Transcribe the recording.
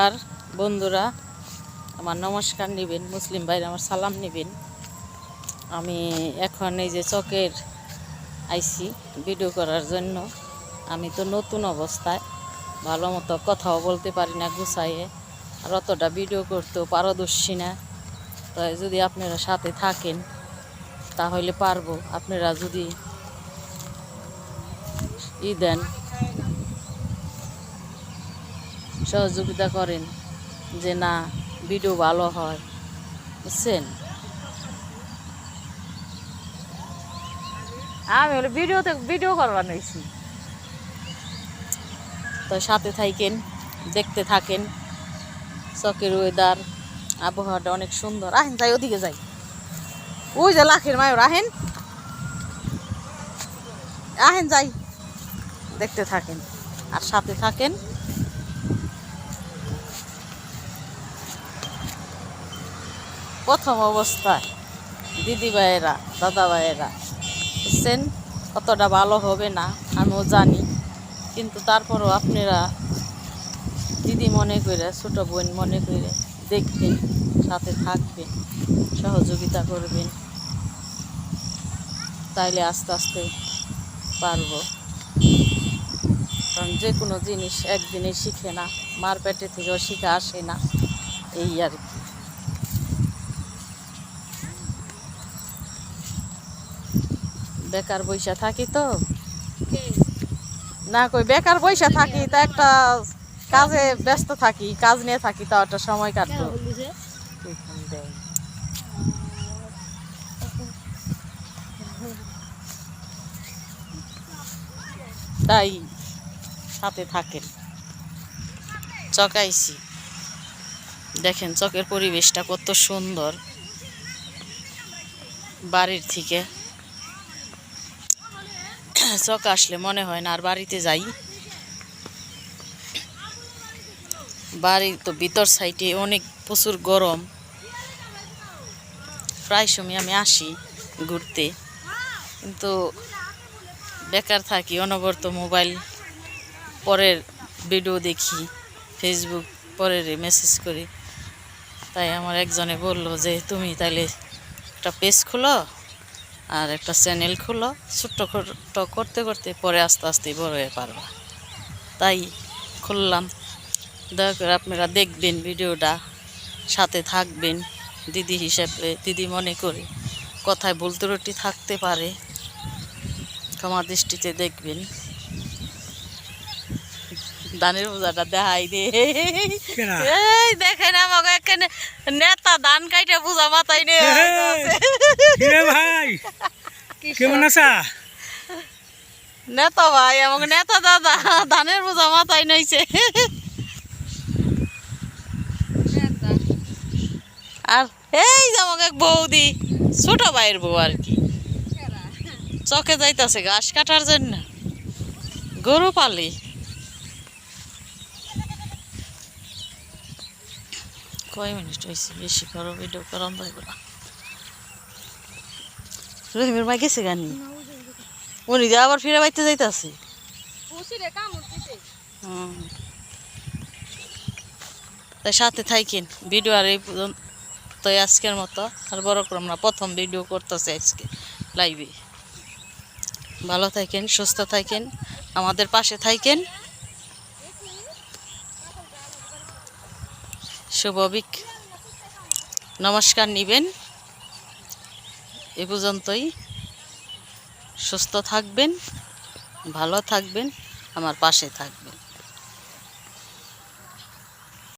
আর বন্ধুরা আমার নমস্কার নেবেন, মুসলিম ভাইরা আমার সালাম নেবেন। আমি এখন এই যে চকের আইসি ভিডিও করার জন্য। আমি তো নতুন অবস্থায়, ভালো মতো কথাও বলতে পারি না গুছাইয়ে, আর অতটা ভিডিও করতেও পারদর্শী না। তাই যদি আপনারা সাথে থাকেন তাহলে পারবো। আপনারা যদি দেন, সহযোগিতা করেন যে না ভিডিও ভালো হয়, বুঝছেন? আমি হলে ভিডিও করবার নিয়েছি, তো সাথে থাকেন, দেখতে থাকেন। চকের ওয়েদার, আবহাওয়াটা অনেক সুন্দর। আহেন যাই, ওদিকে যাই, ওই যে লাখের মায়ের। আহেন আহেন যাই, দেখতে থাকেন আর সাথে থাকেন। প্রথম অবস্থায় দিদি ভাইয়েরা, দাদা ভাইয়েরা, বুঝছেন অতটা ভালো হবে না, আমিও জানি। কিন্তু তারপরও আপনারা দিদি মনে করে, ছোটো বোন মনে করে দেখবেন, সাথে থাকবেন, সহযোগিতা করবেন। তাইলে আস্তে আস্তে পারবো। কারণ যে কোনো জিনিস একদিনে শিখে না, মার পেটে থেকেও শিখে আসে না, এই আর কি। বেকার বৈশা থাকি তো না, কই বেকার বৈশা থাকি তা একটা কাজে ব্যস্ত থাকি, কাজ নিয়ে থাকি, তাও একটা সময় কাটবো। তাই সাথে থাকেন। চকাইছি, দেখেন চকের পরিবেশটা কত সুন্দর। বাড়ির থেকে চক আসলে মনে হয় না আর বাড়িতে যাই। বাড়ি তো ভিতর সাইডে অনেক প্রচুর গরম। প্রায় সময় আমি আসি ঘুরতে, কিন্তু বেকার থাকি, অনবরত মোবাইল, পরের ভিডিও দেখি, ফেসবুক পরের মেসেজ করি। তাই আমার একজনে বললো যে তুমি তাইলে একটা পেজ খুলো আর একটা চ্যানেল খুলো, ছোট্ট করতে করতে পরে আস্তে আস্তে বড় হয়ে পারবা। তাই খুললাম। দয়া করে আপনারা দেখবেন ভিডিওটা, সাথে থাকবেন। দিদি হিসেবে, দিদি মনে করে কথায় ভুল ত্রুটি থাকতে পারে, ক্ষমা দৃষ্টিতে দেখবেন। ধানের বোঝাটা দেখাই দে, এই দেখেন আমাকে এখানে নেতা ধান কাইটে বোঝা মাথায় নে। ভাই কেমন আছা? নেতা ভাই, আমাকে নেতা দাদা ধানের বোঝা মাথায় নইছে। আর এই যে আমাকে এক বৌদি, ছোট ভাইয়ের বউ আর কি, চকে যাইতাছে ঘাস কাটার জন্য, গরু পালি। কয় মিনিট হয়েছে? বেশি করো, ভিডিও করান যাইব না। রহিমের মা গেছে গানি, উনি যে আবার ফিরে বাইতে যাইতাছে। তাই সাথে থাকেন ভিডিও। আর এই পর্যন্ত আজকের মতো, আর বড় করে আমরা প্রথম ভিডিও করতেছি আজকে লাইভে। ভালো থাকেন, সুস্থ থাকেন, আমাদের পাশে থাকেন। শুভবিক নমস্কার নিবেন। এ পর্যন্তই। সুস্থ থাকবেন, ভালো থাকবেন, আমার পাশে থাকবেন।